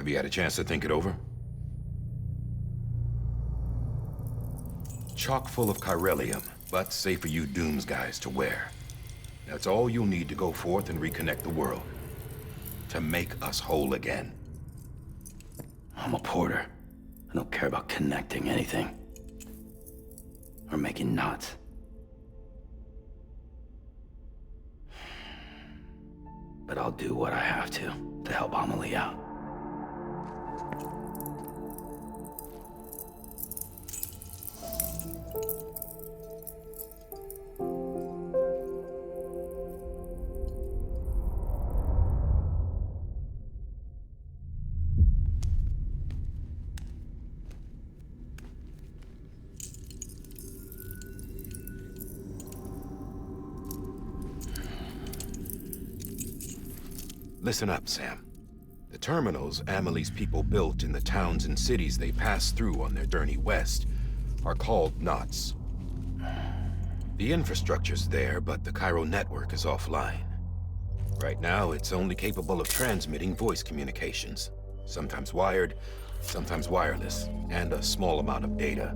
Have you had a chance to think it over? Chock full of chiralium, but safe for you Dooms guys to wear. That's all you'll need to go forth and reconnect the world. To make us whole again. I'm a porter. I don't care about connecting anything. Or making knots. But I'll do what I have to help Amelie out. Listen up, Sam. The terminals Amelie's people built in the towns and cities they passed through on their journey west are called knots. The infrastructure's there, but the Cairo network is offline. Right now, it's only capable of transmitting voice communications. Sometimes wired, sometimes wireless, and a small amount of data.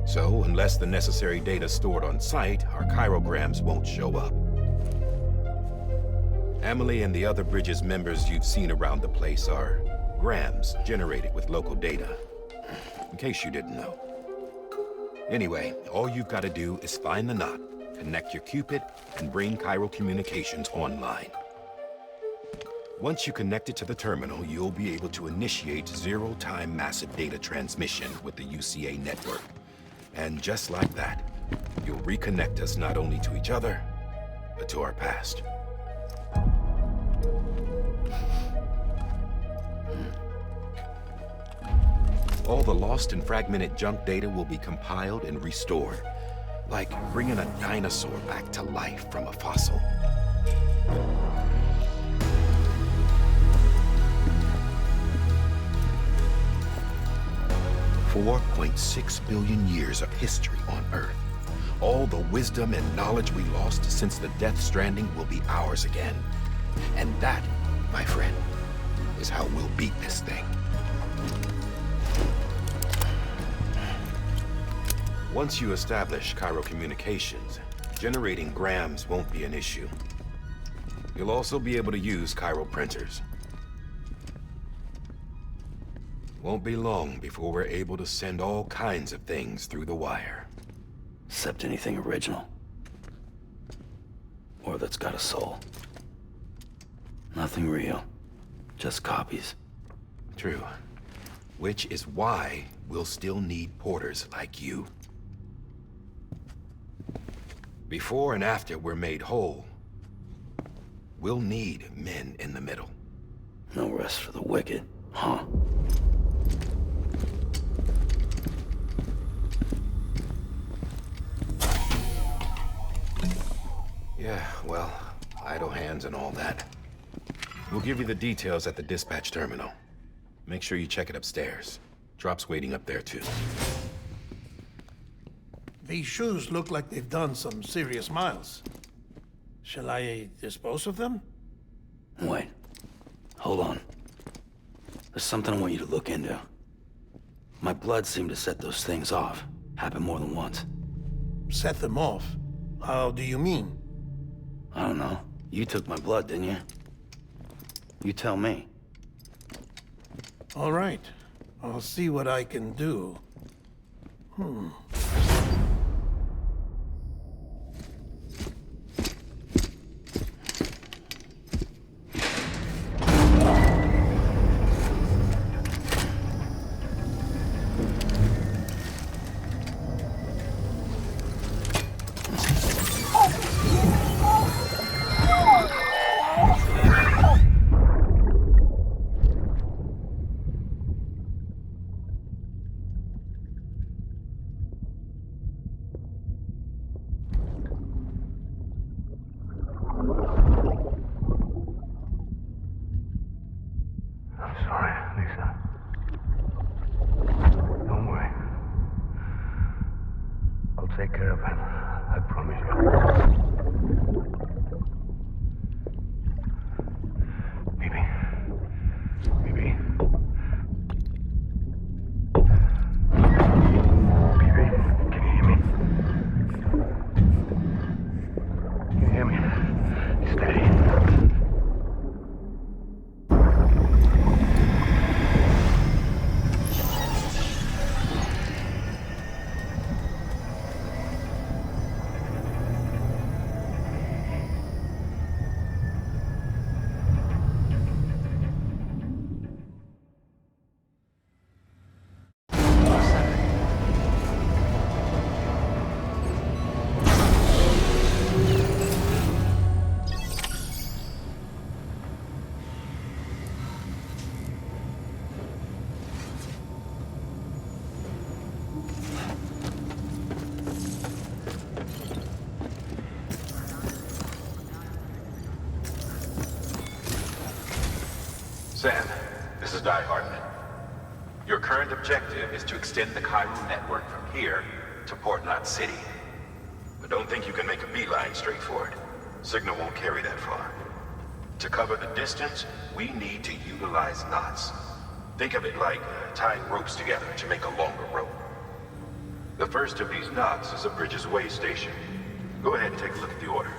So, unless the necessary data stored on site, our chirograms won't show up. Amelie and the other Bridges members you've seen around the place are grams generated with local data. In case you didn't know. Anyway, all you've got to do is find the knot, connect your Cupid, and bring Cairo communications online. Once you connect it to the terminal, you'll be able to initiate zero-time massive data transmission with the UCA network. And just like that, you'll reconnect us not only to each other, but to our past. All the lost and fragmented junk data will be compiled and restored, like bringing a dinosaur back to life from a fossil. $4.6 billion years of history on Earth. All the wisdom and knowledge we lost since the Death Stranding will be ours again. And that, my friend, is how we'll beat this thing. Once you establish Cairo communications, generating grams won't be an issue. You'll also be able to use Cairo printers. Won't be long before we're able to send all kinds of things through the wire. Except anything original. Or that's got a soul. Nothing real. Just copies. True. Which is why we'll still need porters like you. Before and after we're made whole, we'll need men in the middle. No rest for the wicked, huh? Yeah, well, idle hands and all that. We'll give you the details at the dispatch terminal. Make sure you check it upstairs. Drop's waiting up there, too. These shoes look like they've done some serious miles. Shall I dispose of them? Wait. Hold on. There's something I want you to look into. My blood seemed to set those things off. Happened more than once. Set them off? How do you mean? I don't know. You took my blood, didn't you? You tell me. All right. I'll see what I can do. Take care of him. I promise you. Sam, this is Die Hardman. Your current objective is to extend the Cairo network from here to Port Knot City. But don't think you can make a beeline straight for it. Signal won't carry that far. To cover the distance, we need to utilize knots. Think of it like tying ropes together to make a longer rope. The first of these knots is a Bridges Way station. Go ahead and take a look at the order.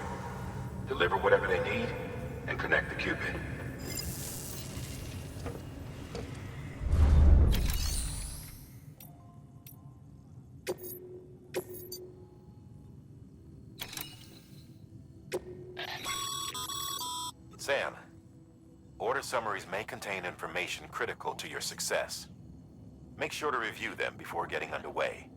Deliver whatever they need, and connect the Cupid. Sam, order summaries may contain information critical to your success. Make sure to review them before getting underway.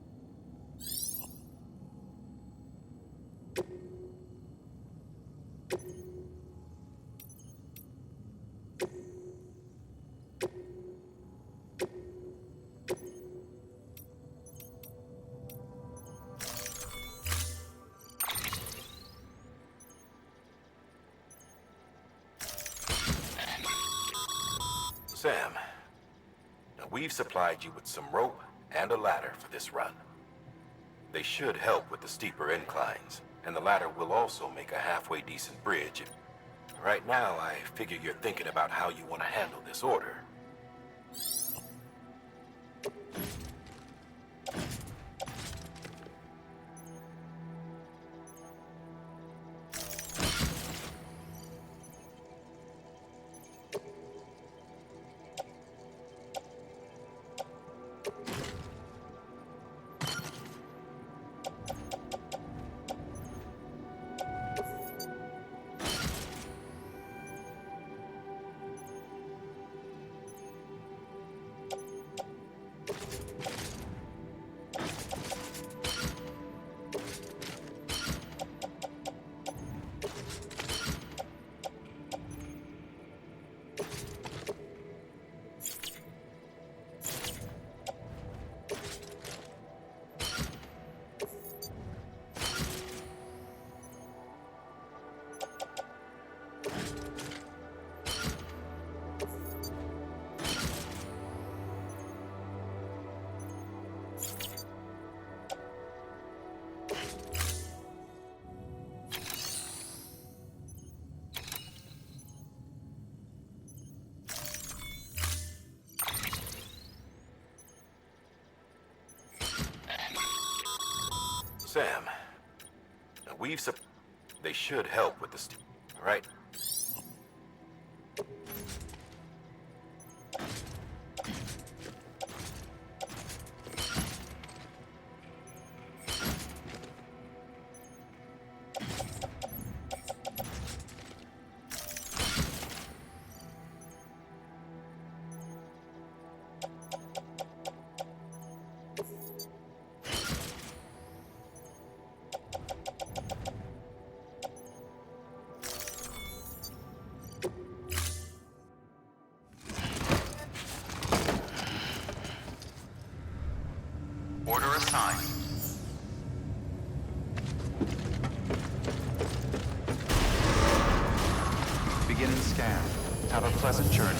Sam, we've supplied you with some rope and a ladder for this run. They should help with the steeper inclines, and the ladder will also make a halfway decent bridge. Right now, I figure you're thinking about how you want to handle this order. Sam, they should help with the right? Order assigned. Begin and scan. Have a pleasant journey.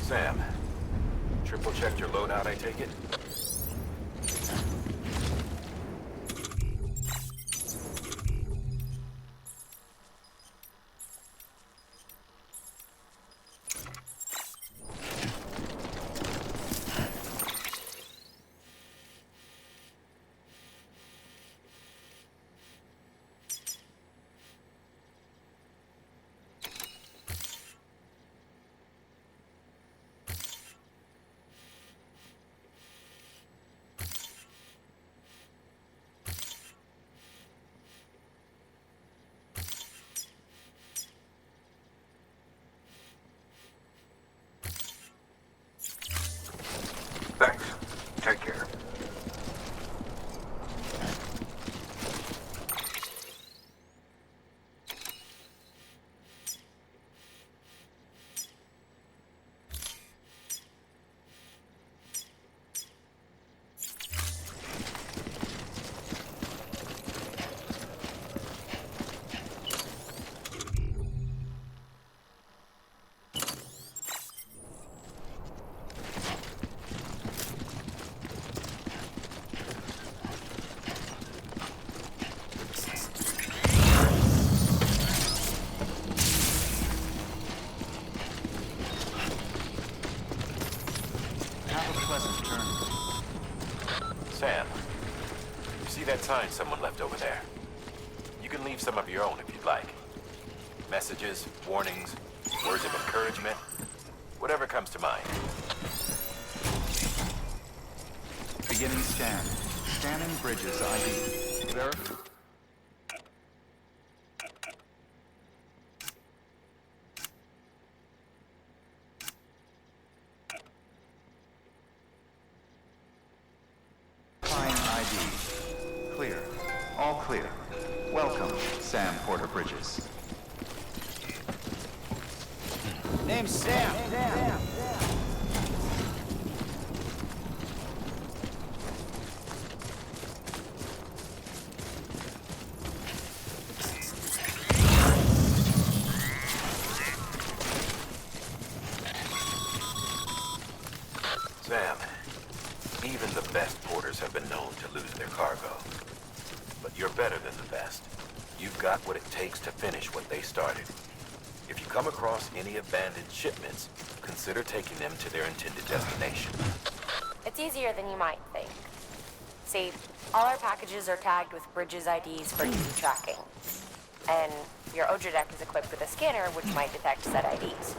Sam, triple checked your loadout, I take it? that sign someone left over there. You can leave some of your own if you'd like. Messages, warnings, words of encouragement, whatever comes to mind. Beginning scan. Scanning bridges ID. Verify. ID. Clear. All clear. Welcome, Sam Porter Bridges. Name's Sam. Sam, even the best porters have been known to lose their cargo. But you're better than the best. You've got what it takes to finish what they started. If you come across any abandoned shipments, consider taking them to their intended destination. It's easier than you might think. See, all our packages are tagged with Bridges IDs for easy tracking. And your OJA deck is equipped with a scanner which might detect said IDs.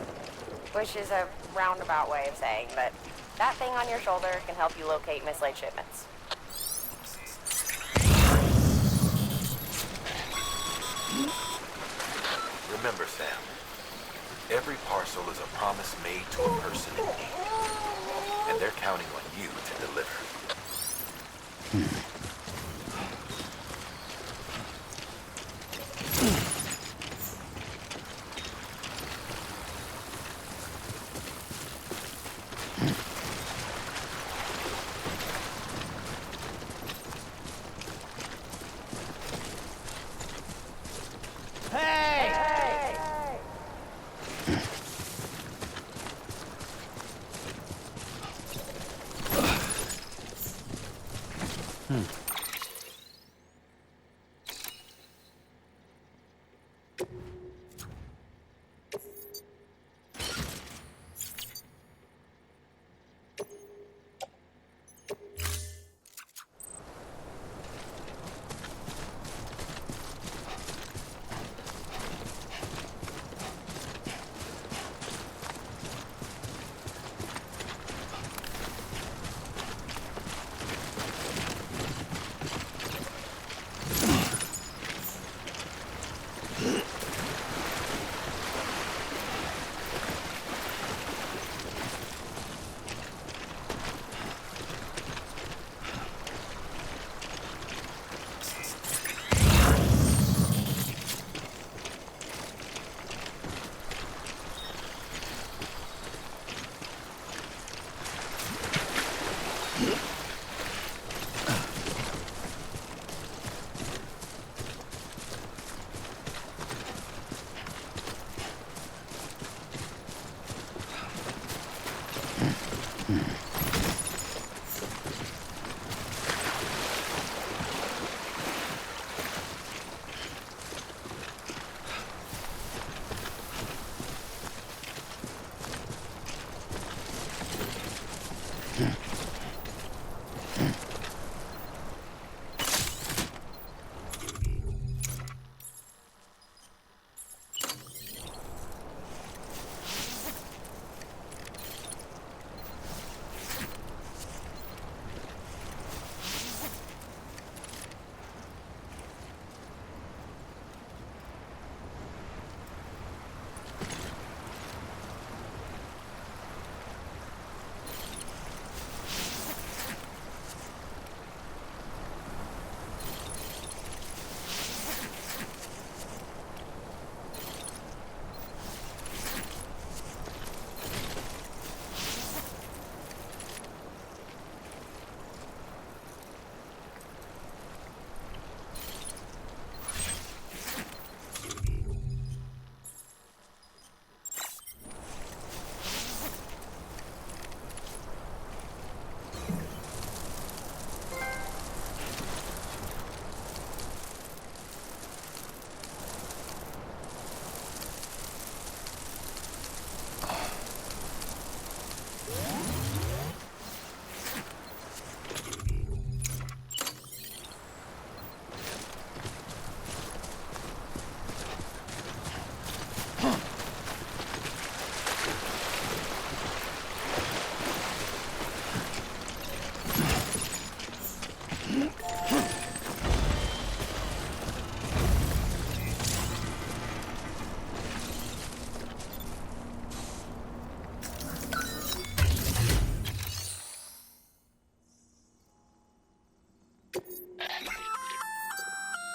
Which is a roundabout way of saying that that thing on your shoulder can help you locate mislaid shipments. Remember, Sam, every parcel is a promise made to a person in need. And they're counting on you to deliver.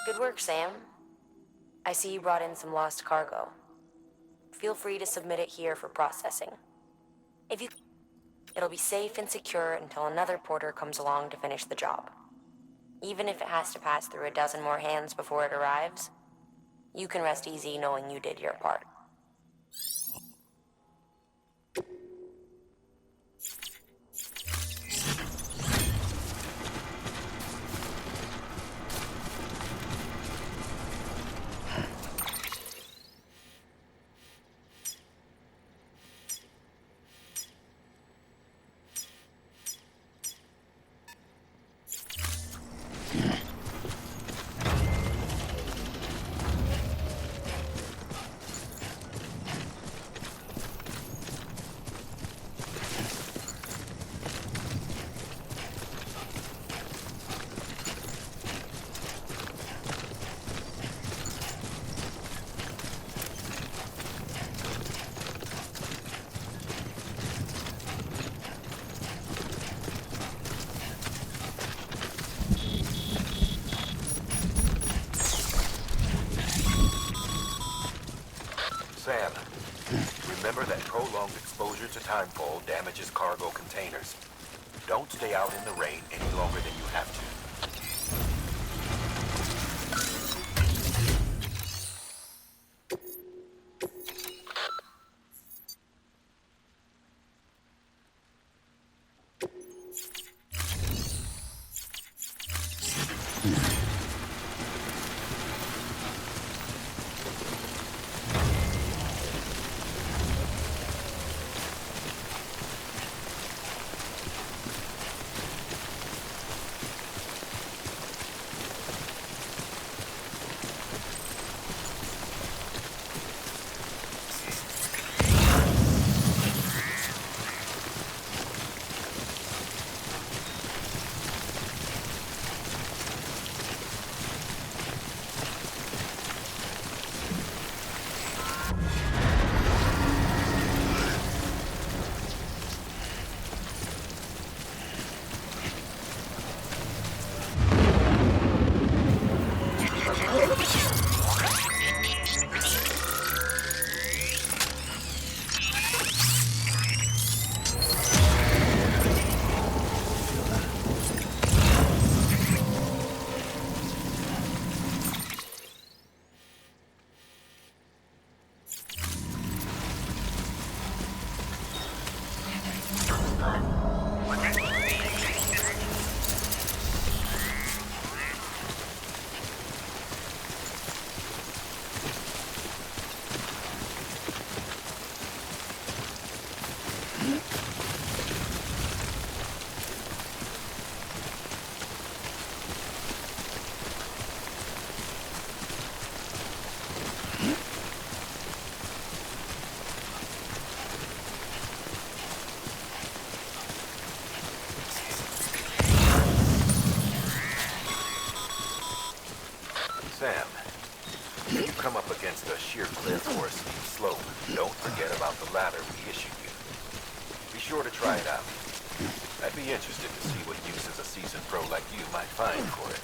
Good work, Sam. I see you brought in some lost cargo. Feel free to submit it here for processing. It'll be safe and secure until another porter comes along to finish the job. Even if it has to pass through a dozen more hands before it arrives, you can rest easy knowing you did your part. Sam, remember that prolonged exposure to timefall damages cargo containers. Don't stay out in the rain any longer than you have to. Sam, when you come up against a sheer cliff or a steep slope, don't forget about the ladder we issued you. Be sure to try it out. I'd be interested to see what uses a seasoned pro like you might find for it.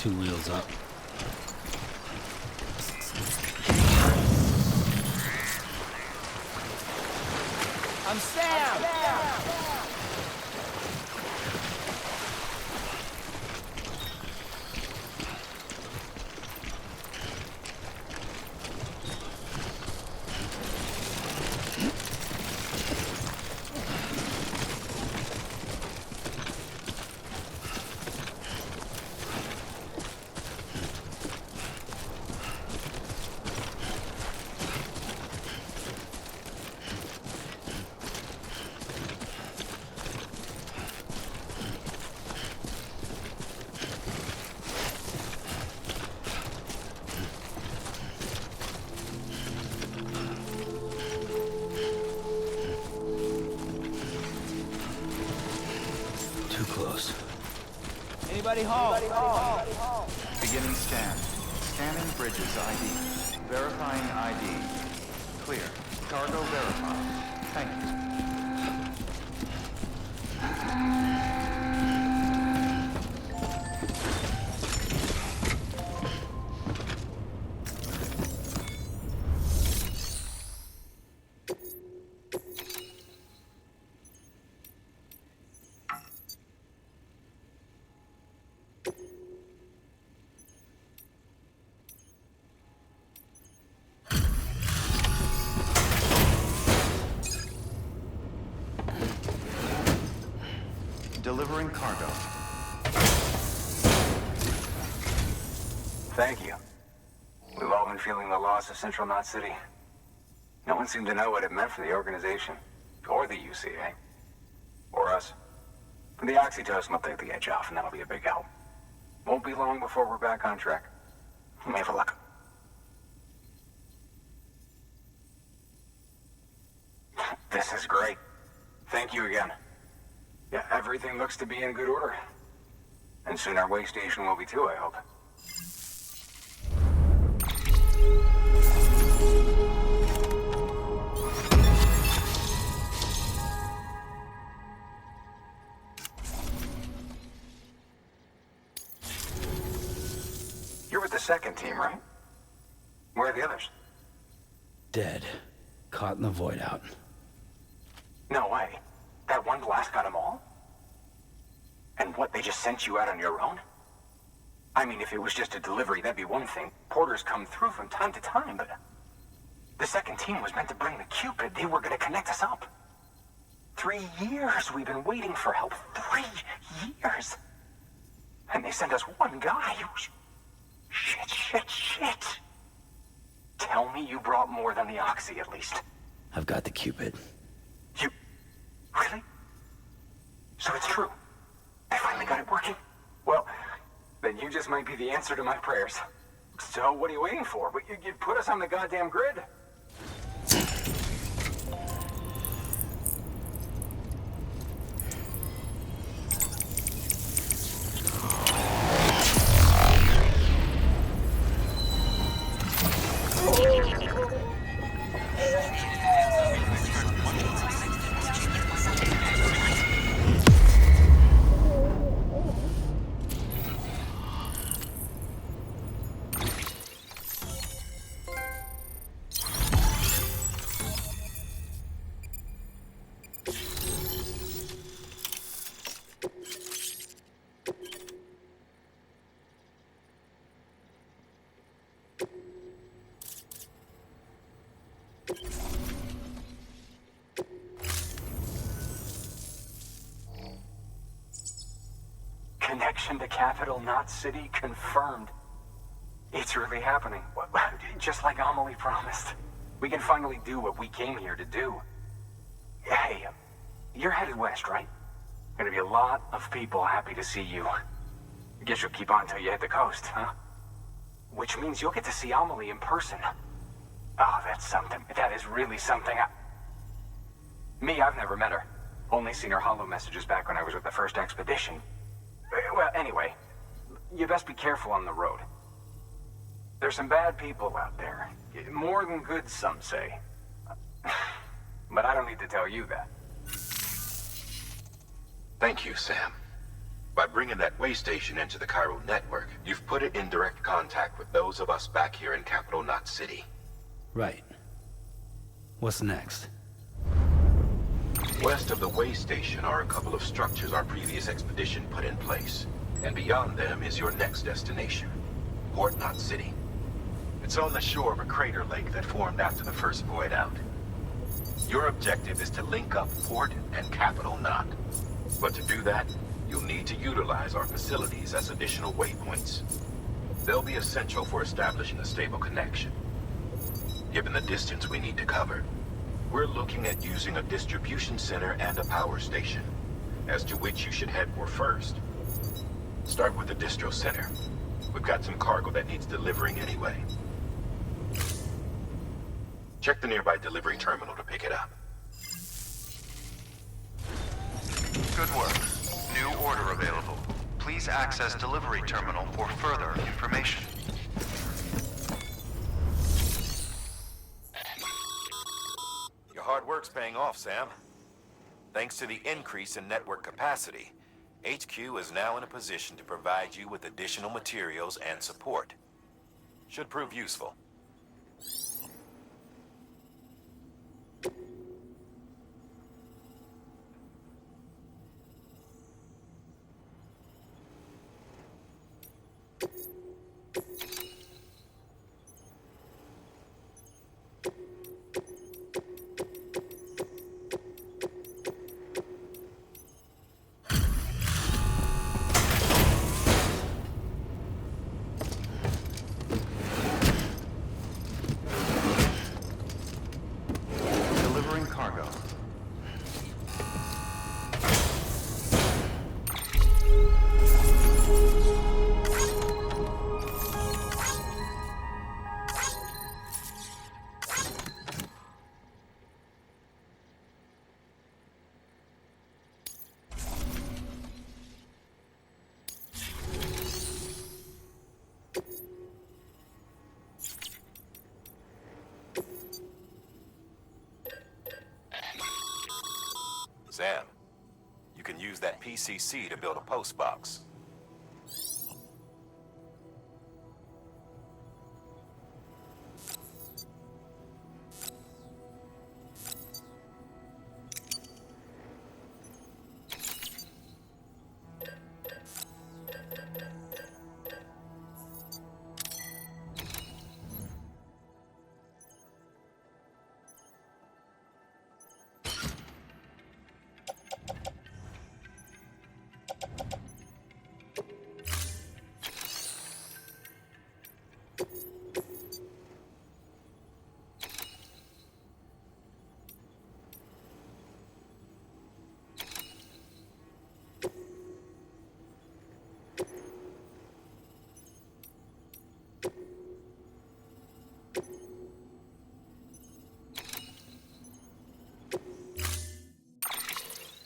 2 wheels up. I'm Sam! Too close. Anybody home? Beginning scan. Scanning bridges ID. Verifying ID. Clear. Cargo verified. Thank you. Delivering cargo. Thank you. We've all been feeling the loss of Central Knot City. No one seemed to know what it meant for the organization. Or the UCA. Or us. The oxytocin will take the edge off, and that'll be a big help. Won't be long before we're back on track. Let me have a look. This is great. Thank you again. Yeah, everything looks to be in good order. And soon our way station will be too, I hope. You're with the second team, right? Where are the others? Dead. Caught in the void out. No way. That one blast got them all? And what, they just sent you out on your own? I mean, if it was just a delivery, that'd be one thing. Porters come through from time to time, but... The second team was meant to bring the Cupid. They were gonna connect us up. 3 years we've been waiting for help. 3 years! And they sent us one guy. Shit. Tell me you brought more than the Oxy, at least. I've got the Cupid. You... Really? So it's true. I finally got it working. Well, then you just might be the answer to my prayers. So what are you waiting for? You put us on the goddamn grid. Connection to capital, not city, confirmed. It's really happening. Just like Amelie promised. We can finally do what we came here to do. Hey, you're headed west, right? Gonna be a lot of people happy to see you. Guess you'll keep on till you hit the coast, huh? Which means you'll get to see Amelie in person. Oh, that's something. That is really something. Me, I've never met her. Only seen her holo messages back when I was with the first expedition. Well, anyway, you best be careful on the road. There's some bad people out there. More than good, some say. But I don't need to tell you that. Thank you, Sam. By bringing that way station into the Cairo network, you've put it in direct contact with those of us back here in Capital Knot City. Right. What's next? West of the way station are a couple of structures our previous expedition put in place. And beyond them is your next destination, Port Knot City. It's on the shore of a crater lake that formed after the first void out. Your objective is to link up Port and Capital Knot. But to do that, you'll need to utilize our facilities as additional waypoints. They'll be essential for establishing a stable connection. Given the distance we need to cover, we're looking at using a distribution center and a power station, as to which you should head for first. Start with the distro center. We've got some cargo that needs delivering anyway. Check the nearby delivery terminal to pick it up. Good work. New order available. Please access delivery terminal for further information. Your hard work's paying off, Sam. Thanks to the increase in network capacity, HQ is now in a position to provide you with additional materials and support. Should prove useful. Sam, you can use that PCC to build a post box.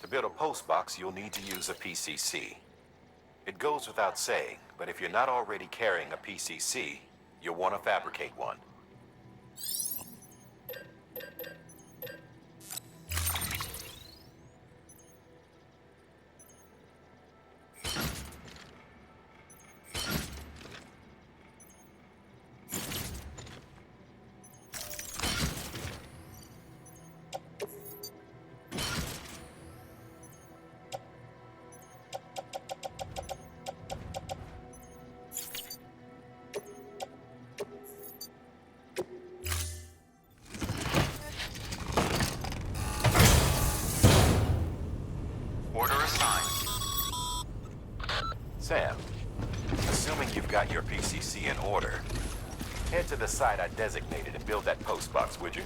To build a post box, you'll need to use a PCC. It goes without saying, but if you're not already carrying a PCC, you'll want to fabricate one. Sam, assuming you've got your PCC in order, head to the site I designated and build that post box, would you?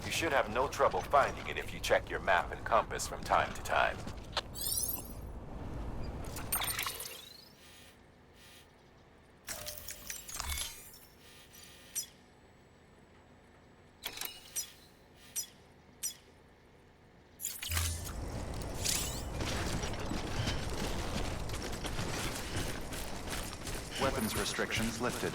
You should have no trouble finding it if you check your map and compass from time to time. Weapons restrictions lifted.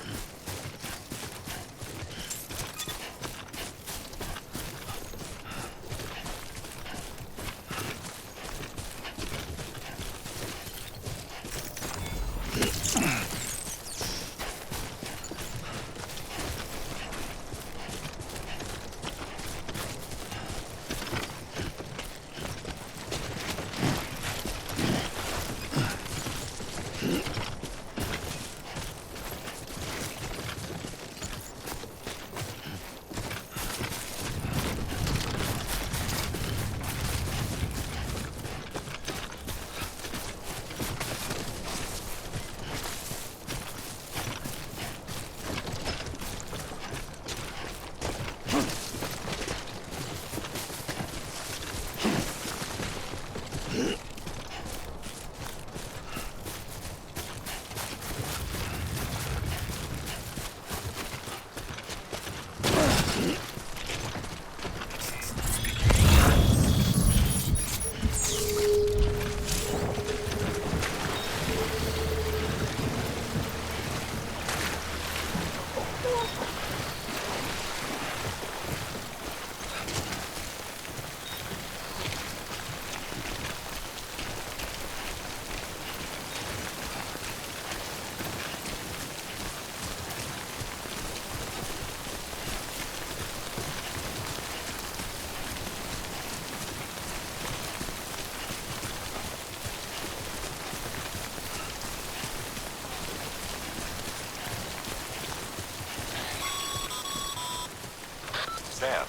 Sam,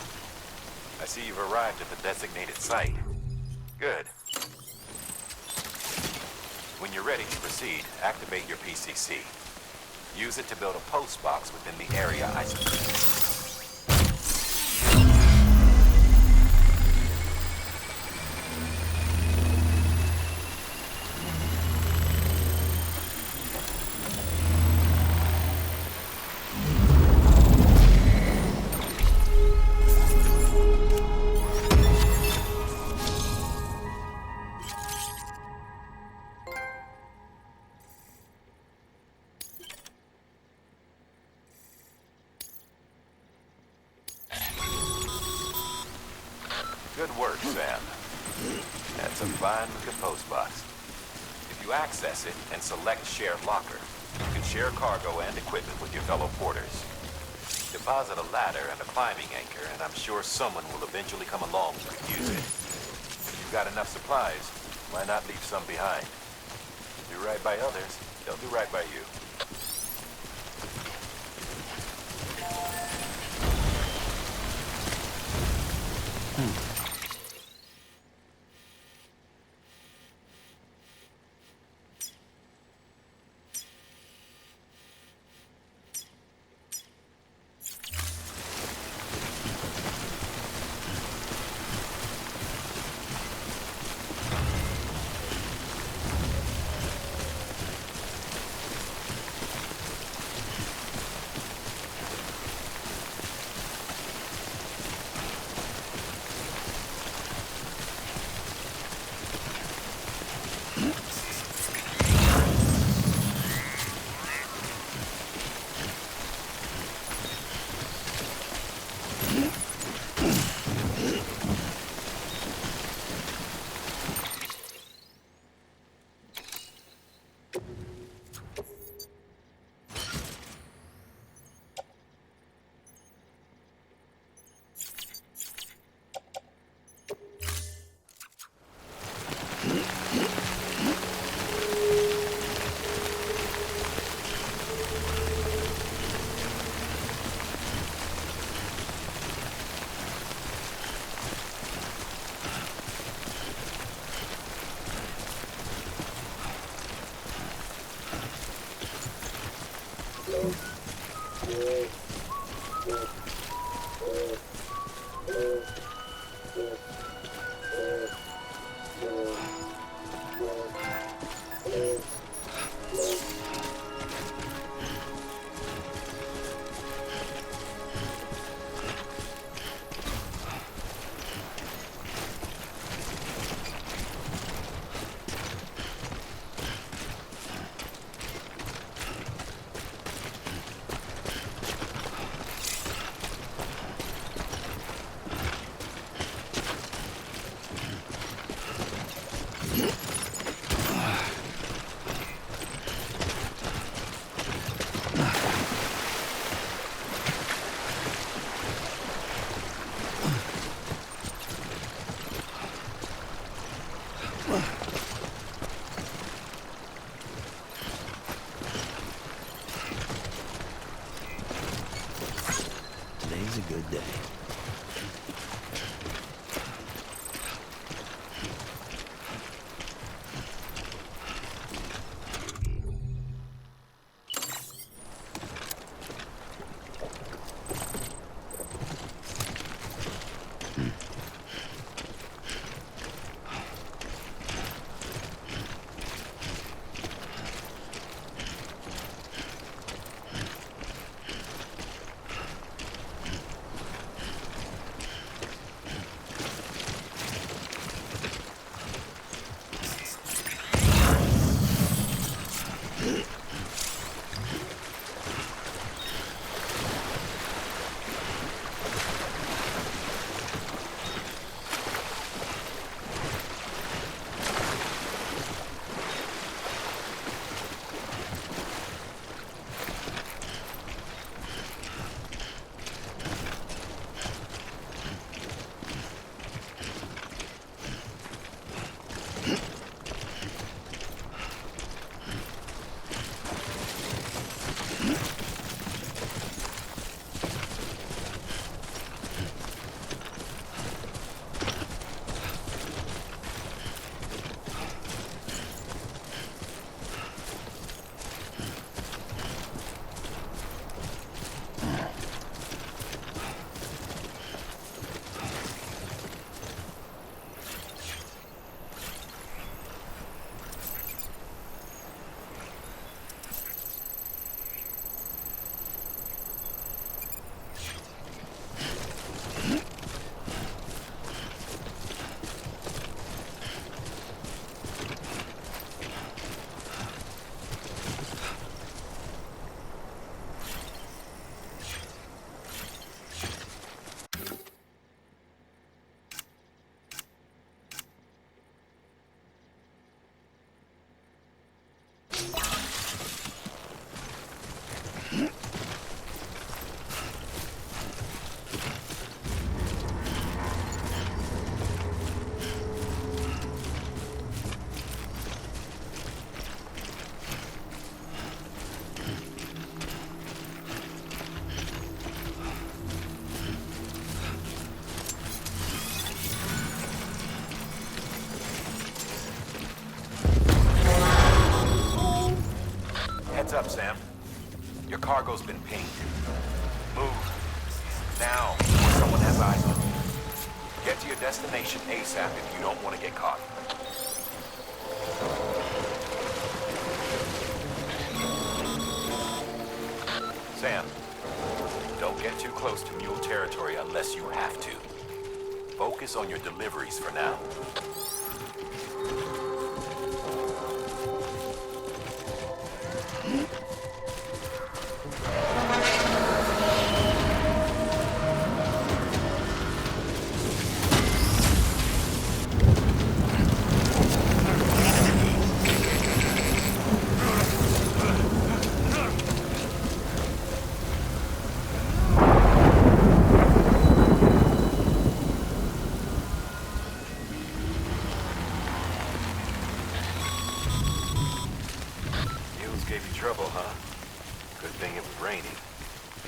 I see you've arrived at the designated site. Good. When you're ready to proceed, activate your PCC. Use it to build a post box within the area I selected. Good work, Sam. That's a fine-looking post box. If you access it and select Shared Locker, you can share cargo and equipment with your fellow porters. Deposit a ladder and a climbing anchor, and I'm sure someone will eventually come along who could use it. If you've got enough supplies, why not leave some behind? Do right by others, they'll do right by you. cargo's been pinged. Move. Now, before someone has eyes on you. Get to your destination ASAP if you don't want to get caught. Sam, don't get too close to mule territory unless you have to. Focus on your deliveries for now. Gave you trouble, huh? Good thing it was raining.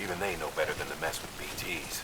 Even they know better than to mess with BTs.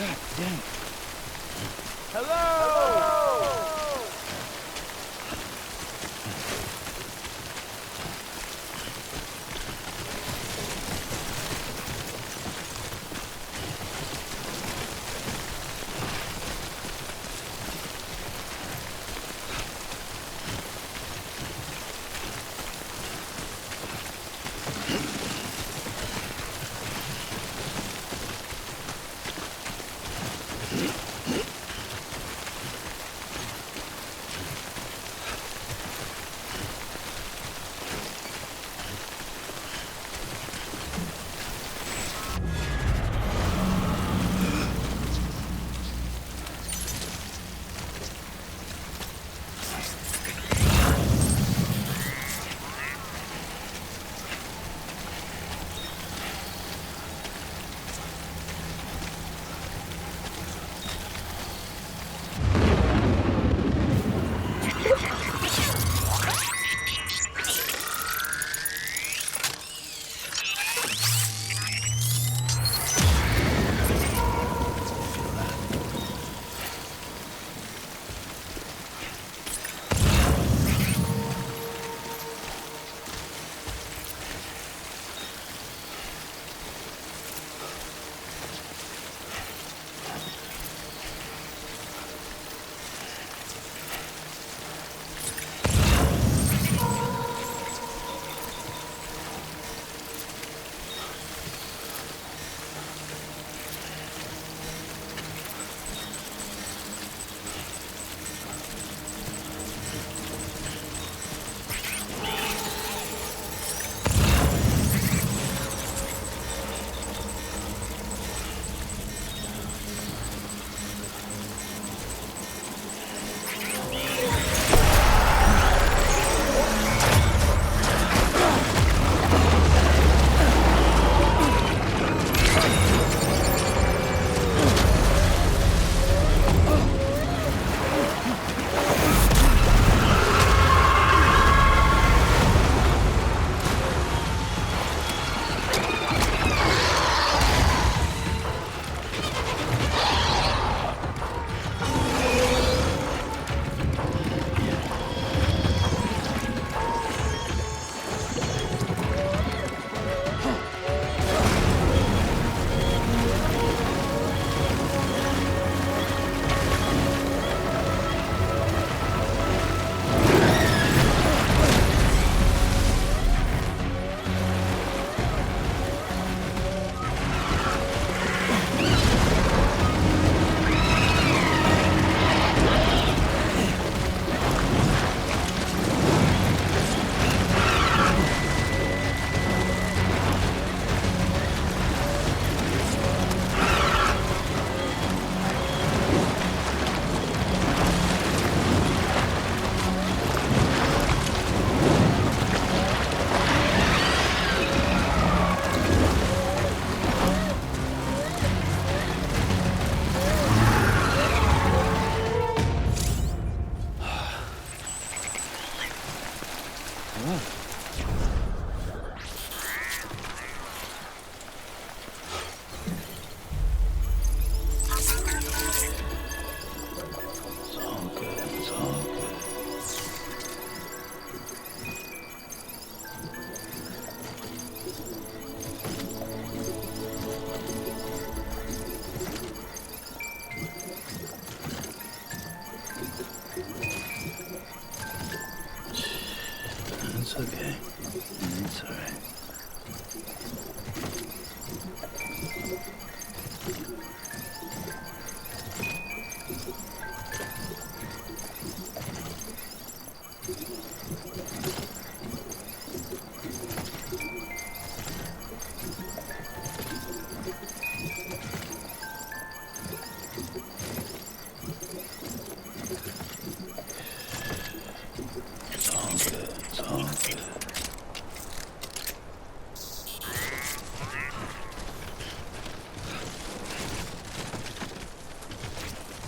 God damn it. Hello!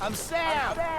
I'm Sam!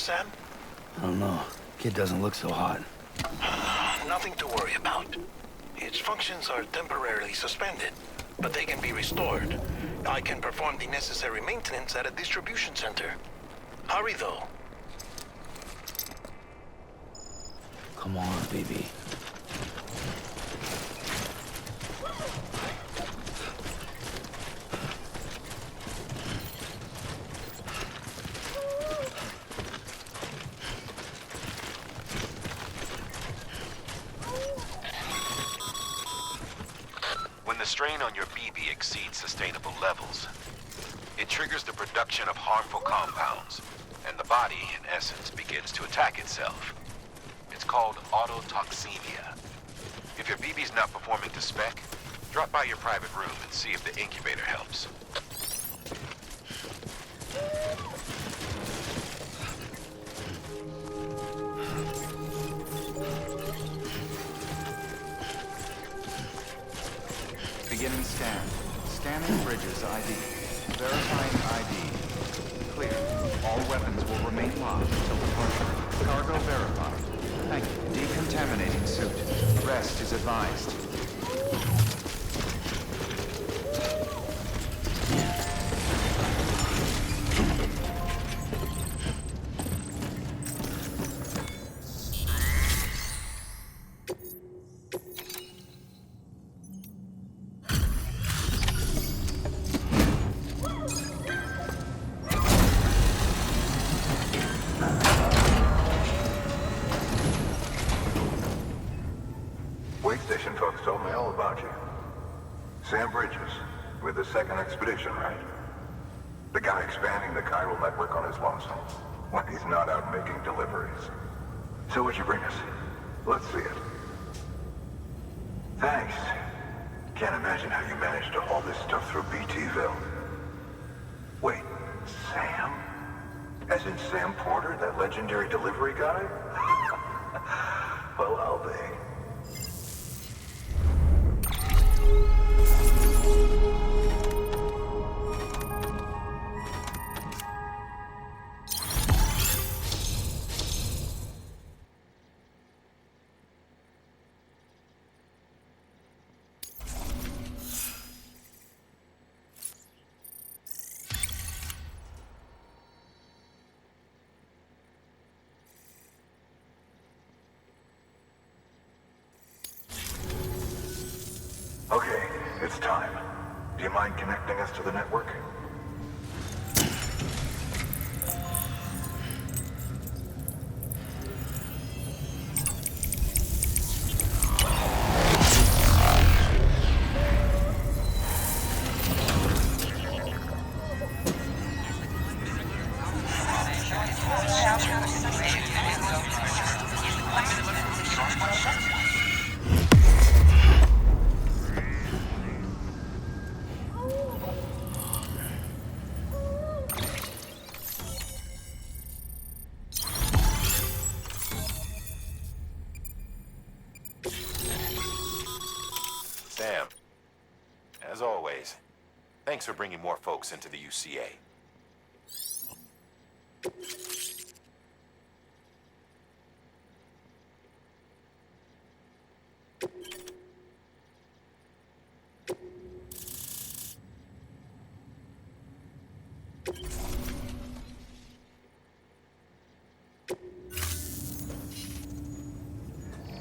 Sam? I don't know. Kid doesn't look so hot. Nothing to worry about. Its functions are temporarily suspended, but they can be restored. I can perform the necessary maintenance at a distribution center. Hurry, though. Come on, baby. When the strain on your BB exceeds sustainable levels, it triggers the production of harmful compounds, and the body, in essence, begins to attack itself. It's called autotoxemia. If your BB's not performing to spec, drop by your private room and see if the incubator helps. Beginning scan. Scanning Bridges ID. Verifying ID. Clear. All weapons will remain locked until departure. Cargo verified. Thank you. Decontaminating suit. Rest is advised. Station folks told me all about you. Sam Bridges, with the second expedition, right? The guy expanding the chiral network on his lonesome when he's not out making deliveries. So what'd you bring us? Let's see it. Thanks. Can't imagine how you managed to haul this stuff through BTville. Wait, Sam? As in Sam Porter, that legendary delivery guy? Well, I'll be. It's time. Do you mind connecting us to the network? Sam, as always, thanks for bringing more folks into the UCA.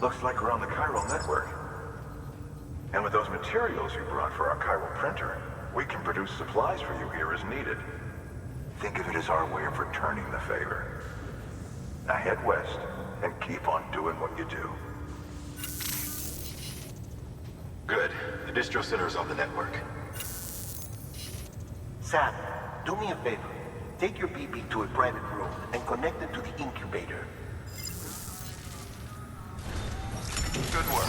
Looks like we're on the chiral network. And with those materials you brought for our chiral printer, we can produce supplies for you here as needed. Think of it as our way of returning the favor. Now head west and keep on doing what you do. Good. The distro center is on the network. Sam, do me a favor. Take your BB to a private room and connect it to the incubator. Good work.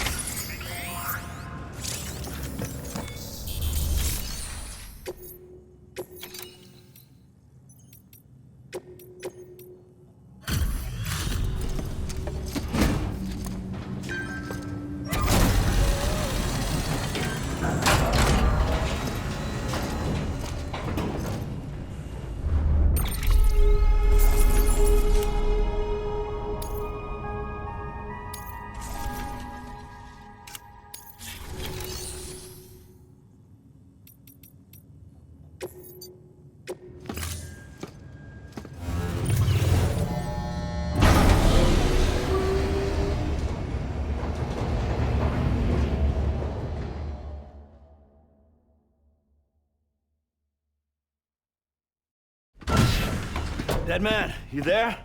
Dead man, you there?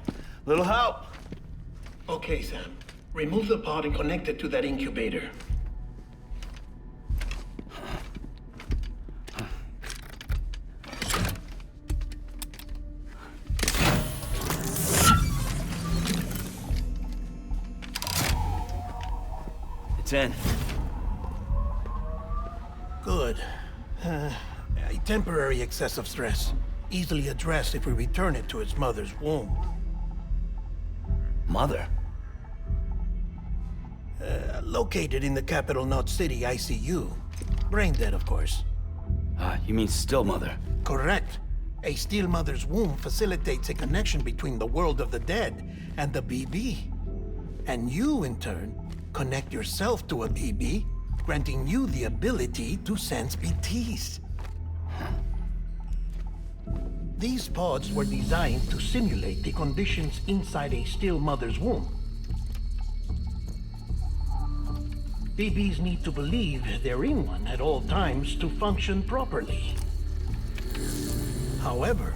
Little help? Okay, Sam. Remove the pod and connect it to that incubator. It's in. Good. A temporary excessive stress. Easily addressed if we return it to its mother's womb. Mother? Located in the capital Knot City ICU. Brain dead, of course. You mean still mother? Correct. A still mother's womb facilitates a connection between the world of the dead and the BB. And you, in turn, connect yourself to a BB, granting you the ability to sense BTs. These pods were designed to simulate the conditions inside a still mother's womb. BBs need to believe they're in one at all times to function properly. However,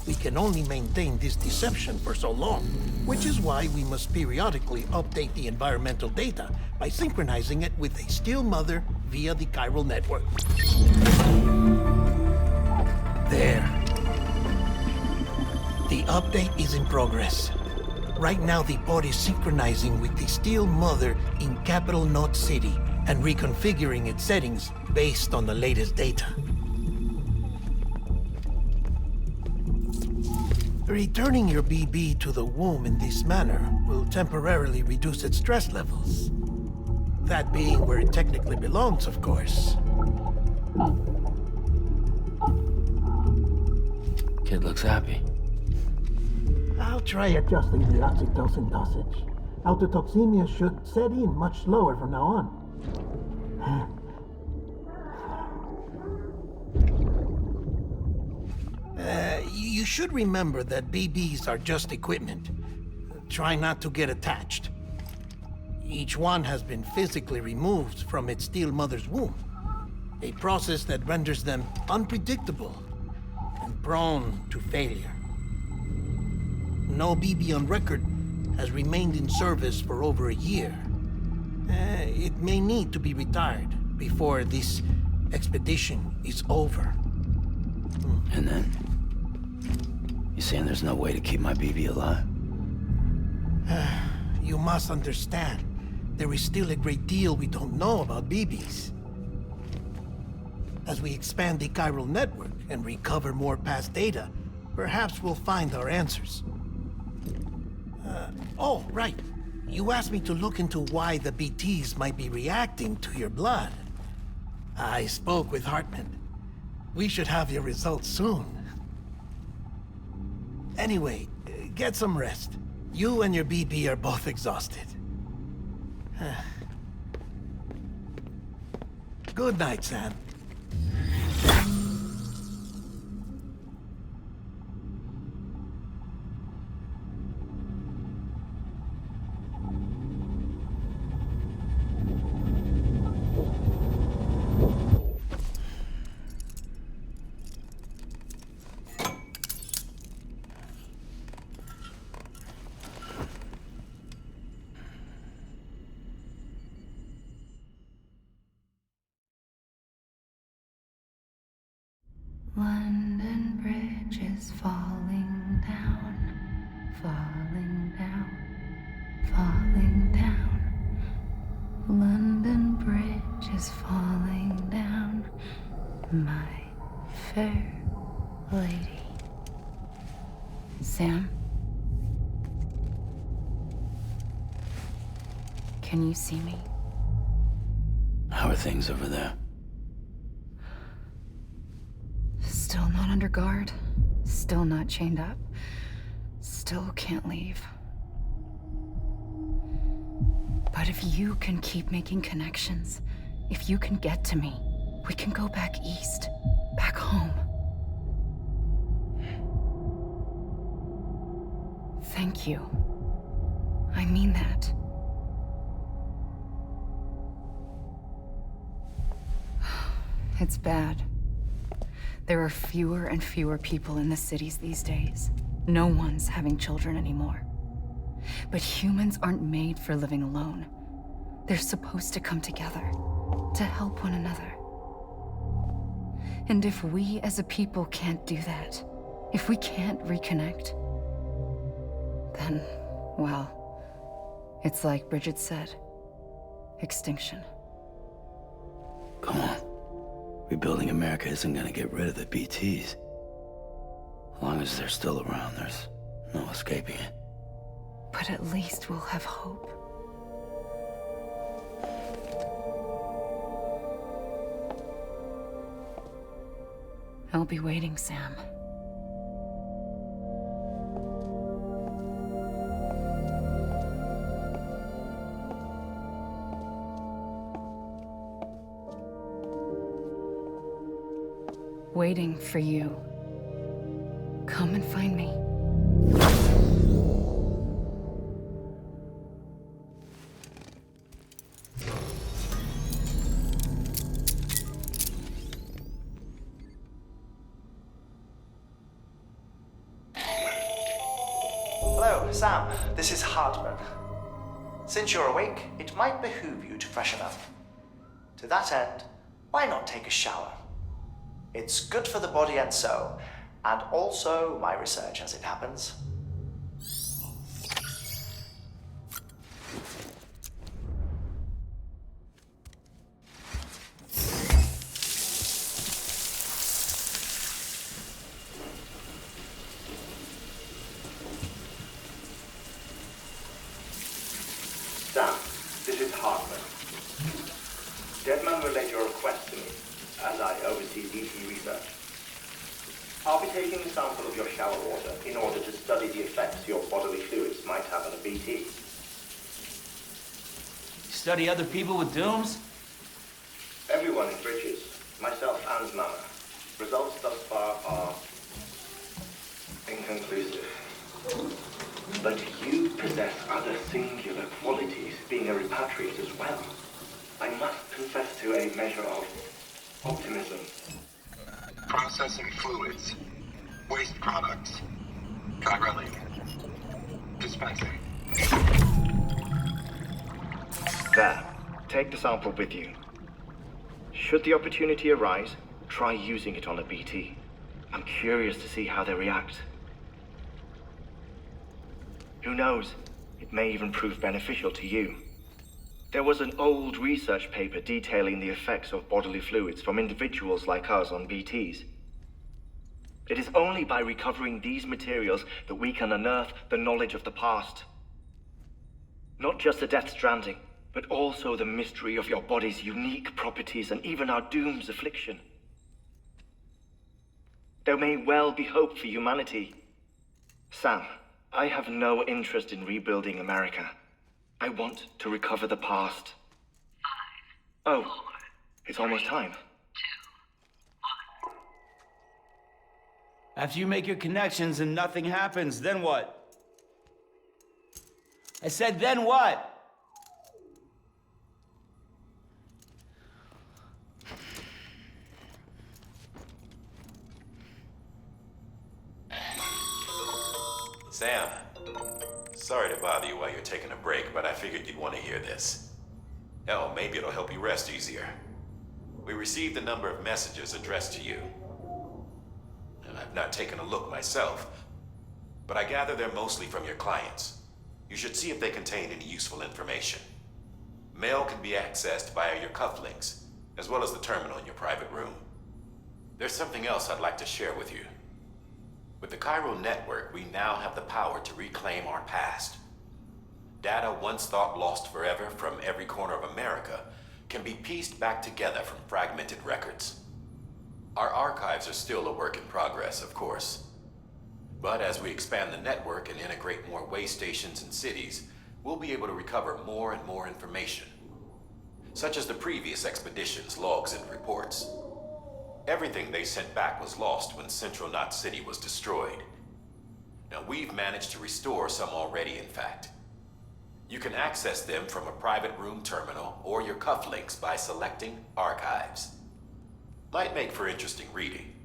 we can only maintain this deception for so long, which is why we must periodically update the environmental data by synchronizing it with a still mother via the chiral network. There. The update is in progress. Right now, the pod is synchronizing with the still mother in capital Knot City and reconfiguring its settings based on the latest data. Returning your BB to the womb in this manner will temporarily reduce its stress levels. That being where it technically belongs, of course. Kid looks happy. I'll try adjusting the oxytocin dosage. Autotoxemia should set in much slower from now on. You should remember that BBs are just equipment. Try not to get attached. Each one has been physically removed from its still mother's womb. a process that renders them unpredictable and prone to failure. No BB on record has remained in service for over a year. It may need to be retired before this expedition is over. And then? You saying there's no way to keep my BB alive? You must understand, there is still a great deal we don't know about BBs. As we expand the chiral network and recover more past data, perhaps we'll find our answers. Oh, right. You asked me to look into why the BTs might be reacting to your blood. I spoke with Hartman. We should have your results soon. Anyway, get some rest. You and your BB are both exhausted. Good night, Sam. London Bridge is falling down, falling down, falling down. London Bridge is falling down, my fair lady. Sam? Can you see me? How are things over there? Still not under guard, still not chained up, still can't leave. But if you can keep making connections, if you can get to me, we can go back east, back home. Thank you. I mean that. It's bad. There are fewer and fewer people in the cities these days. No one's having children anymore. But humans aren't made for living alone. They're supposed to come together, to help one another. And if we as a people can't do that, if we can't reconnect, then, well, it's like Bridget said, extinction. Come on. Rebuilding America isn't gonna get rid of the BTs. As long as they're still around, there's no escaping it. But at least we'll have hope. I'll be waiting, Sam. Waiting for you. Come and find me. Hello, Sam. This is Hartman. Since you're awake, it might behoove you to freshen up. To that end, why not take a shower? It's good for the body and soul, and also my research as it happens. Sam, this is Hartman. Deadman relayed your request to me, as I oversee DT research. I'll be taking a sample of your shower water in order to study the effects your bodily fluids might have on a BT. Study other people with dooms? Everyone in Bridges, myself and Mama. Results thus far are inconclusive. But you possess other singular qualities, being a repatriate as well. I must confess to a measure of Optimism. Processing fluids. Waste products. Chirelli. Dispensing. There. Take the sample with you. Should the opportunity arise, try using it on a BT. I'm curious to see how they react. Who knows? It may even prove beneficial to you. There was an old research paper detailing the effects of bodily fluids from individuals like us on BTs. It is only by recovering these materials that we can unearth the knowledge of the past. Not just the Death Stranding, but also the mystery of your body's unique properties and even our doom's affliction. There may well be hope for humanity. Sam, I have no interest in rebuilding America. I want to recover the past. 5, 4, it's almost time. 2, 1. After you make your connections and nothing happens, then what? I said, then what? Sam, sorry to bother you while you're taking a break, but I figured you'd want to hear this. Hell, maybe it'll help you rest easier. We received a number of messages addressed to you. And I've not taken a look myself, but I gather they're mostly from your clients. You should see if they contain any useful information. Mail can be accessed via your cufflinks, as well as the terminal in your private room. There's something else I'd like to share with you. With the Chiral network, we now have the power to reclaim our past. Data once thought lost forever from every corner of America can be pieced back together from fragmented records. Our archives are still a work in progress, of course. But as we expand the network and integrate more way stations and cities, we'll be able to recover more and more information, such as the previous expedition's logs and reports. Everything they sent back was lost when Central Knot City was destroyed. Now, we've managed to restore some already, in fact. You can access them from a private room terminal or your cufflinks by selecting Archives. Might make for interesting reading.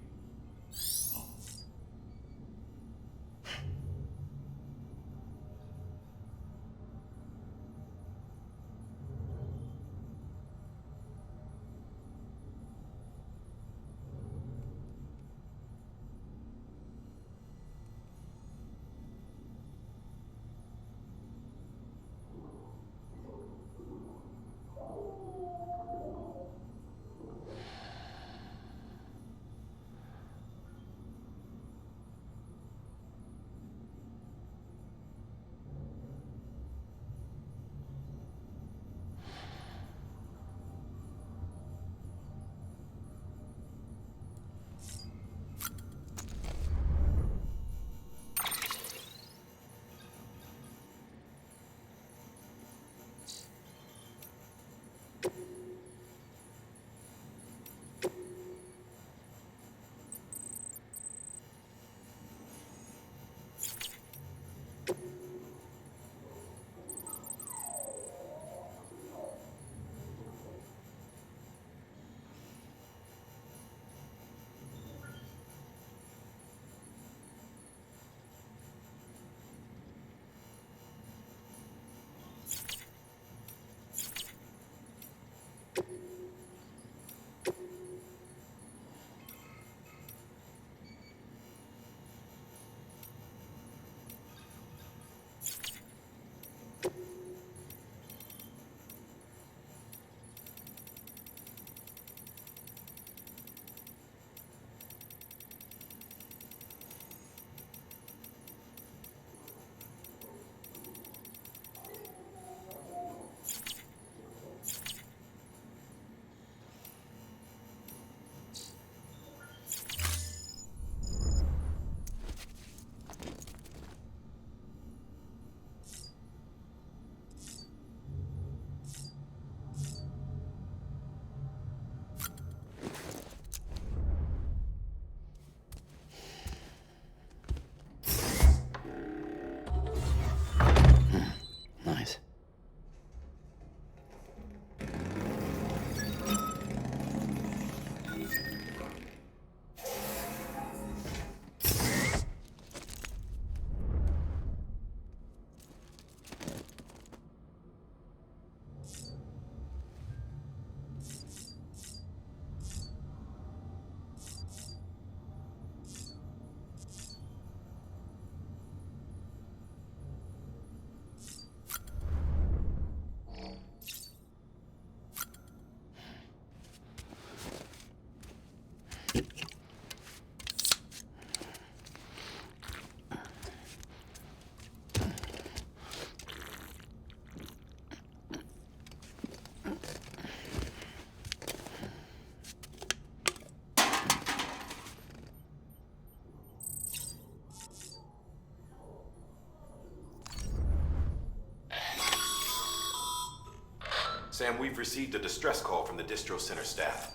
Sam, we've received a distress call from the distro center staff.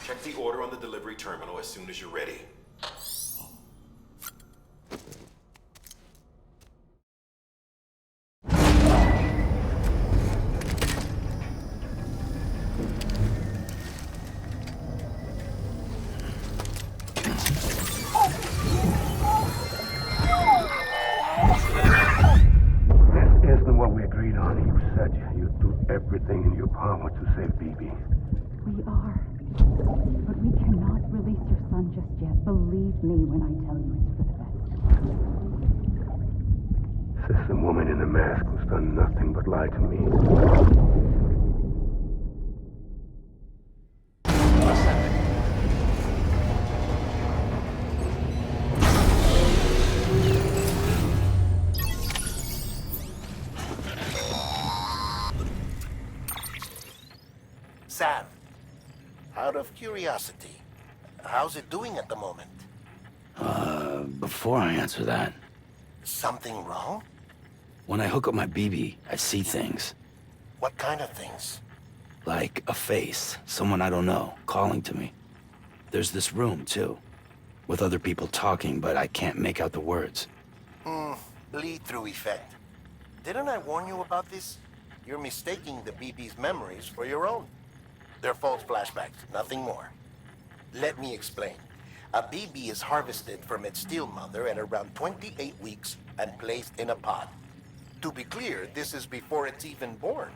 Check the order on the delivery terminal as soon as you're ready. This isn't what we agreed on. You said you'd do everything in your power to save BB. We are. But we cannot release your son just yet. Believe me when I tell you it's for the best. This woman in the mask who's done nothing but lie to me. Sam, out of curiosity, how's it doing at the moment? Before I answer that, Something wrong? when I hook up my BB, I see things. What kind of things? Like a face, someone I don't know, calling to me. There's this room, too, with other people talking, but I can't make out the words. Bleed-through effect. Didn't I warn you about this? You're mistaking the BB's memories for your own. They're false flashbacks, nothing more. Let me explain. A BB is harvested from its steel mother at around 28 weeks and placed in a pod. To be clear, this is before it's even born.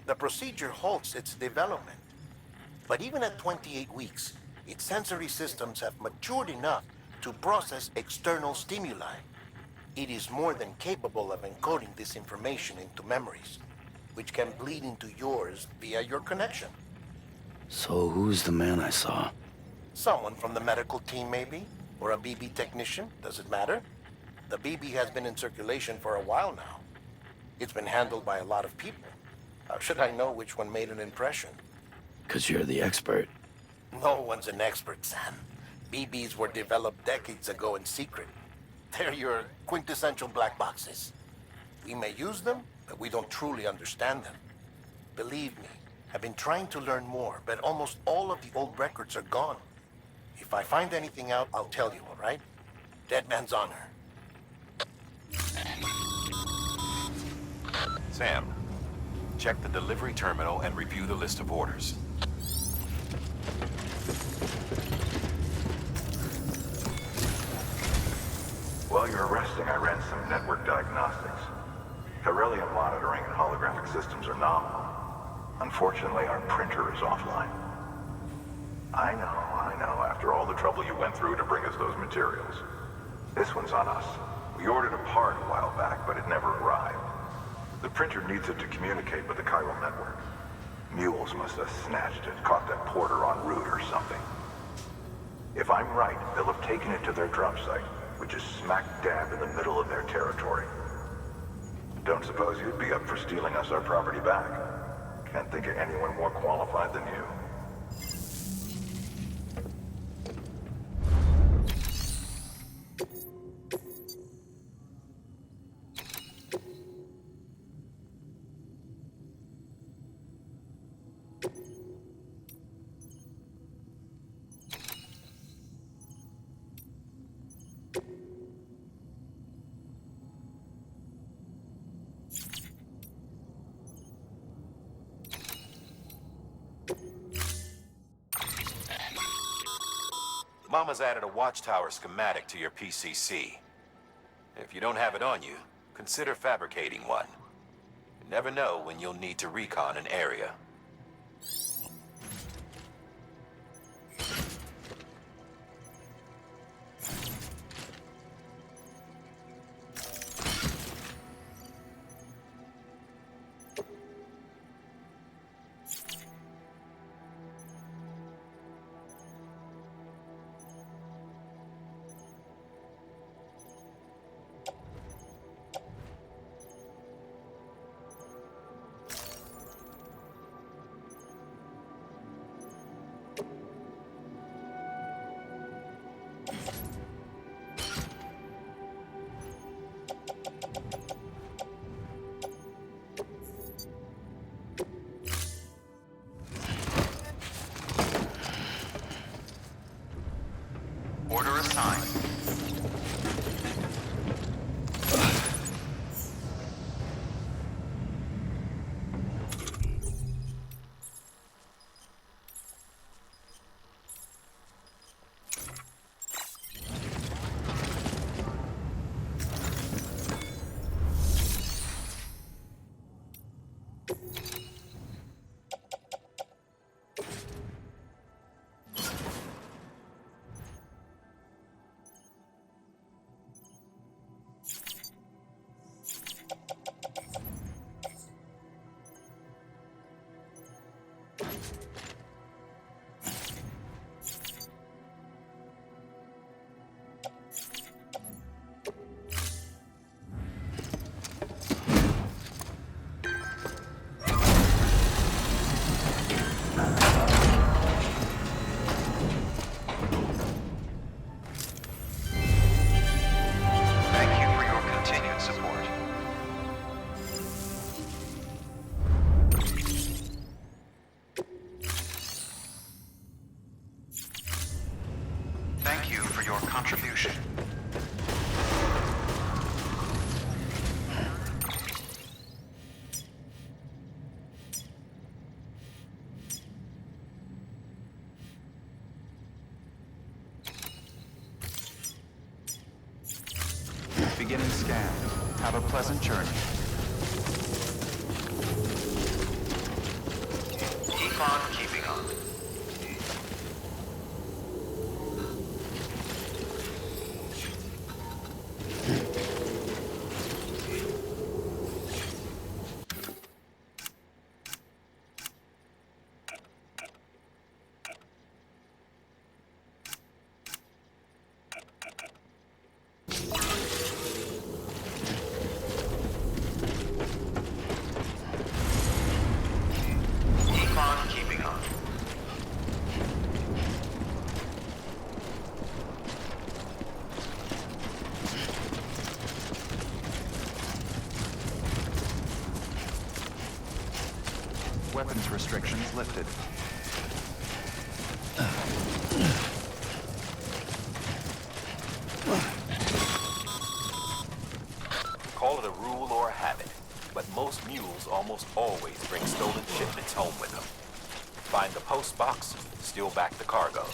The procedure halts its development. But even at 28 weeks, its sensory systems have matured enough to process external stimuli. It is more than capable of encoding this information into memories, which can bleed into yours via your connection. So who's the man I saw? Someone from the medical team, maybe? Or a BB technician? Does it matter? The BB has been in circulation for a while now. It's been handled by a lot of people. How should I know which one made an impression? 'Cause you're the expert. No one's an expert, Sam. BBs were developed decades ago in secret. They're your quintessential black boxes. We may use them, but we don't truly understand them. Believe me, I've been trying to learn more, but almost all of the old records are gone. If I find anything out, I'll tell you, all right? Dead man's honor. Sam, check the delivery terminal and review the list of orders. While you're resting, I ran some network diagnostics. Beryllium monitoring and holographic systems are nominal. Unfortunately, our printer is offline. I know. After all the trouble you went through to bring us those materials. This one's on us. We ordered a part a while back, but it never arrived. The printer needs it to communicate with the chiral network. Mules must have snatched it, caught that porter en route or something. If I'm right, they'll have taken it to their drop site, which is smack dab in the middle of their territory. Don't suppose you'd be up for stealing us our property back? Can't think of anyone more qualified than you. Mama's added a watchtower schematic to your PCC. If you don't have it on you, consider fabricating one. You never know when you'll need to recon an area. Beginning scan. Have a pleasant journey. Keep on keeping on. Keep on keeping on. Weapons restrictions lifted. Call it a rule or a habit, but most mules almost always bring stolen shipments home with them. Find the post box, steal back the cargo.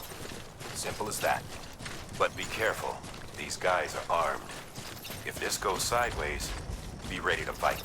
Simple as that. But be careful. These guys are armed. If this goes sideways, be ready to fight.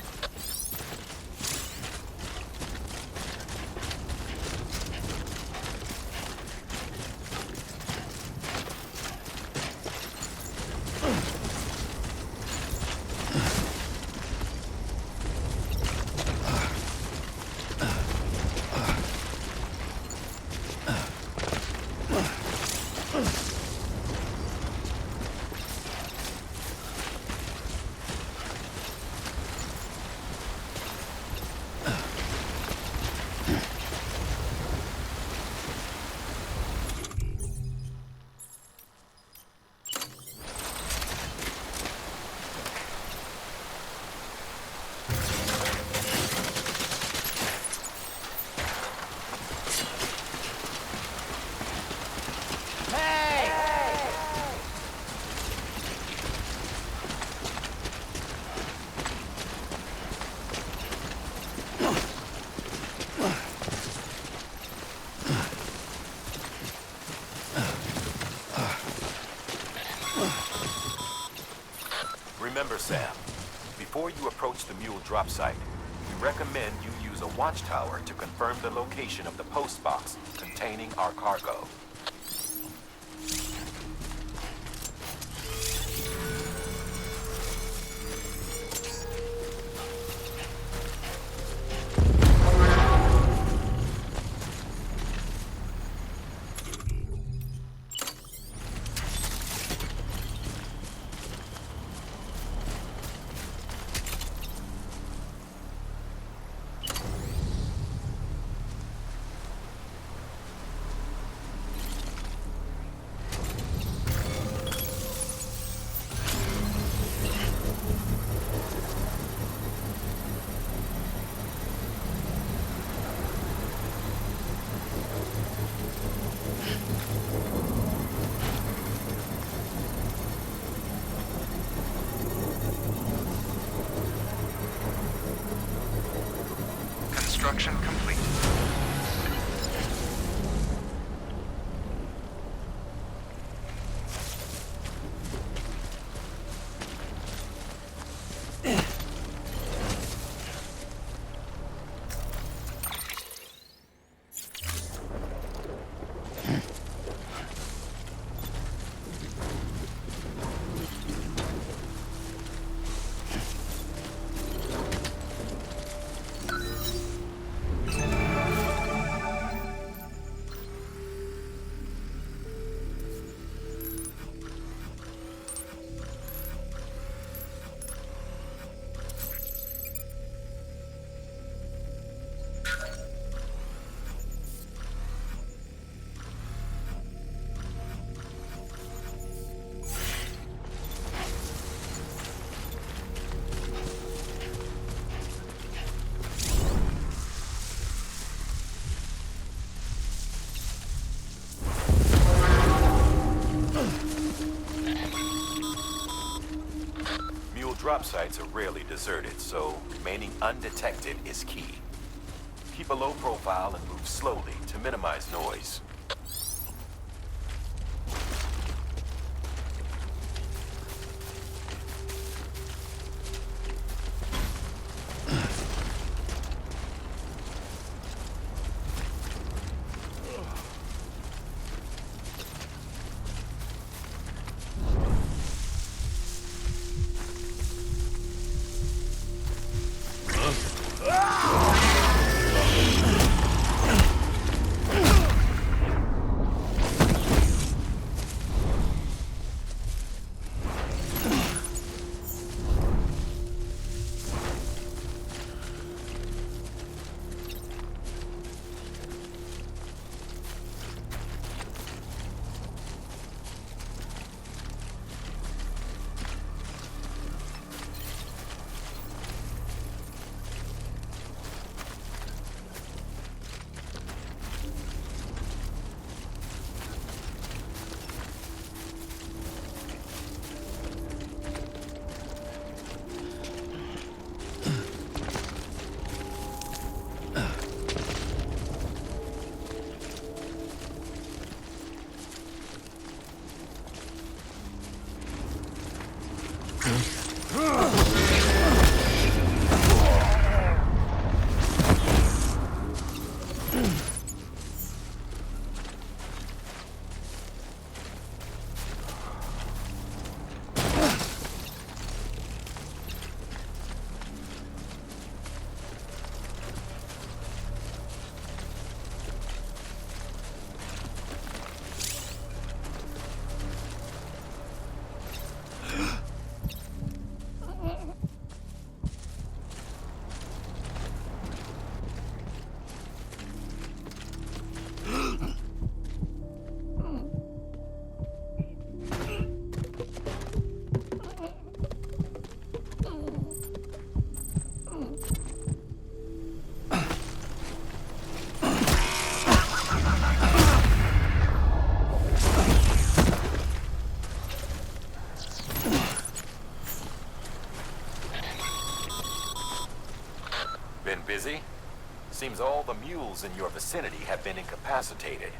Remember, Sam, before you approach the mule drop site, we recommend you use a watchtower to confirm the location of the post box containing our cargo. Construction complete. Drop sites are rarely deserted, so remaining undetected is key. Keep a low profile and move slowly to minimize noise. Been busy? Seems all the mules in your vicinity have been incapacitated.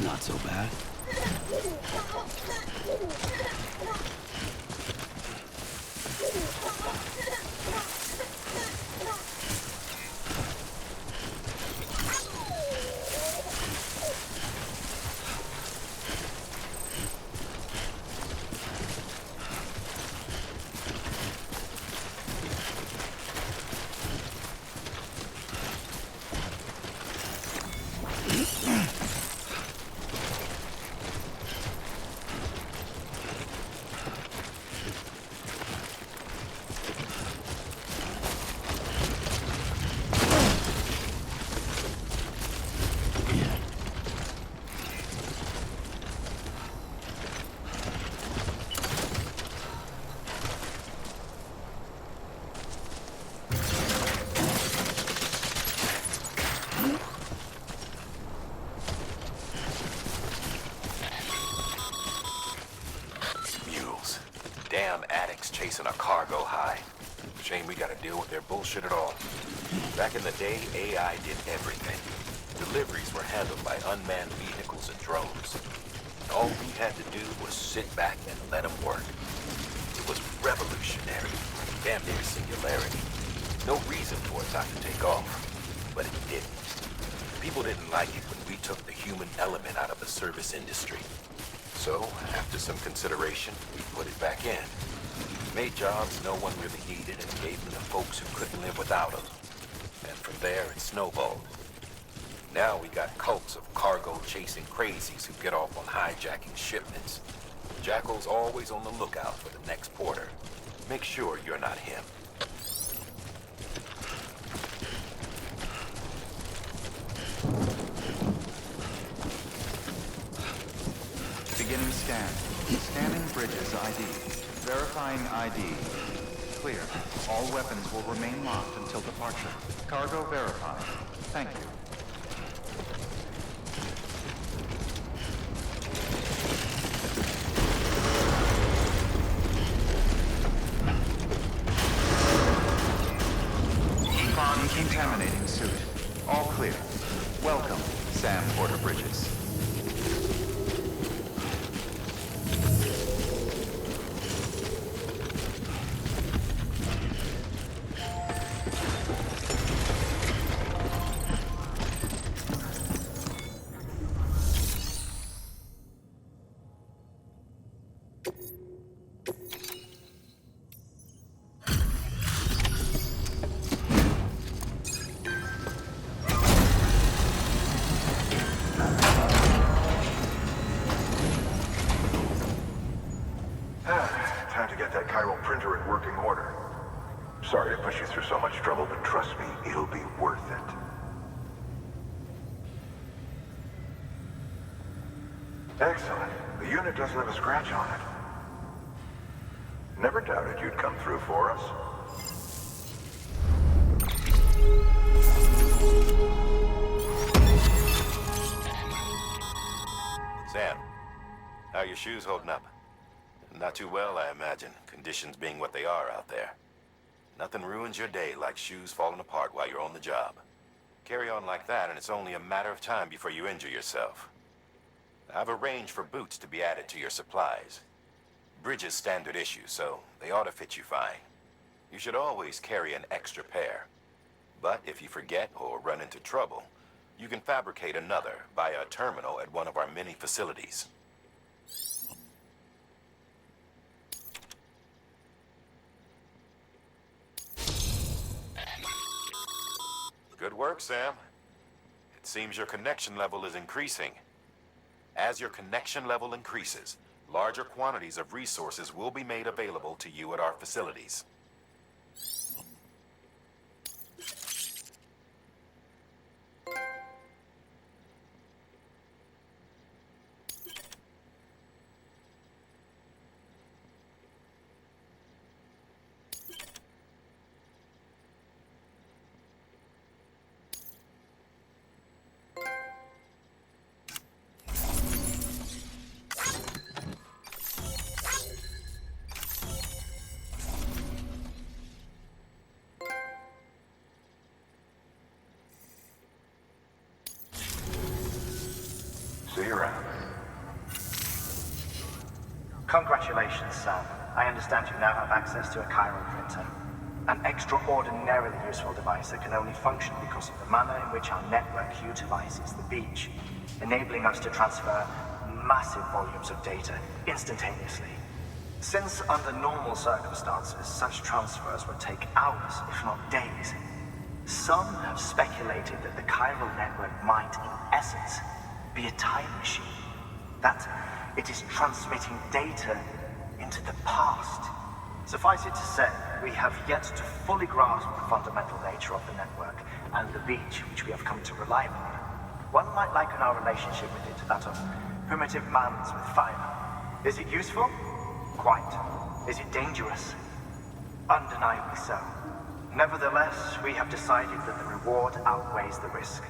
Not so bad. Damn addicts chasing a cargo high. Shame we gotta deal with their bullshit at all. Back in the day, AI did everything. Deliveries were handled by unmanned vehicles and drones. All we had to do was sit back and let them work. It was revolutionary, damn near singularity. No reason for it not to take off, but it didn't. People didn't like it when we took the human element out of the service industry. So, after some consideration, we put it back in. Made jobs no one really needed and gave them to folks who couldn't live without them. And from there, it snowballed. Now we got cults of cargo-chasing crazies who get off on hijacking shipments. Jackal's always on the lookout for the next porter. Make sure you're not him. Beginning scan. Scanning bridges ID. Verifying ID. Clear. All weapons will remain locked until departure. Cargo verified. Thank you. Contaminating suit. All clear. Welcome, Sam Porter Bridges. Time to get that chiral printer in working order. Sorry to push you through so much trouble, but trust me, it'll be worth it. Excellent. The unit doesn't have a scratch on it. Never doubted you'd come through for us. Sam, how are your shoes holding up? Not too well, I imagine, conditions being what they are out there. Nothing ruins your day like shoes falling apart while you're on the job. Carry on like that, and it's only a matter of time before you injure yourself. I've arranged for boots to be added to your supplies. Bridges standard issue, so they ought to fit you fine. You should always carry an extra pair. But if you forget or run into trouble, you can fabricate another via a terminal at one of our many facilities. Good work, Sam. It seems your connection level is increasing. As your connection level increases, larger quantities of resources will be made available to you at our facilities. See you around. Congratulations, Sam. I understand you now have access to a chiral printer. An extraordinarily useful device that can only function because of the manner in which our network utilizes the beach, enabling us to transfer massive volumes of data instantaneously. Since under normal circumstances, such transfers would take hours, if not days, some have speculated that the chiral network might, in essence, be a time machine. That it is transmitting data into the past. Suffice it to say, we have yet to fully grasp the fundamental nature of the network and the beach which we have come to rely upon. One might liken our relationship with it to that of primitive mans with fire. Is it useful? Quite. Is it dangerous? Undeniably so. Nevertheless, we have decided that the reward outweighs the risk.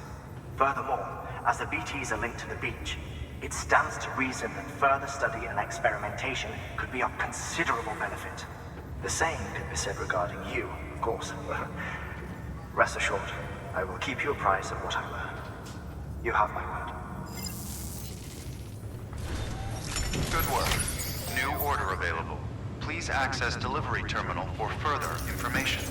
Furthermore, as the BTs are linked to the beach, it stands to reason that further study and experimentation could be of considerable benefit. The same could be said regarding you, of course. Rest assured, I will keep you apprised of what I learn. You have my word. Good work. New order available. Please access delivery terminal for further information.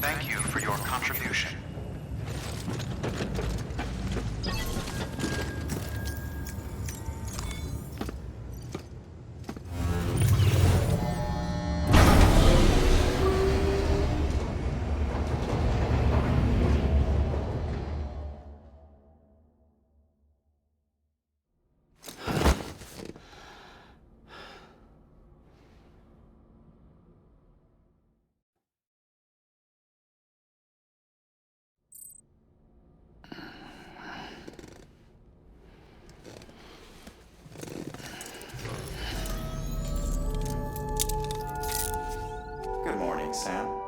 Thank you for your contribution. Good morning, Sam.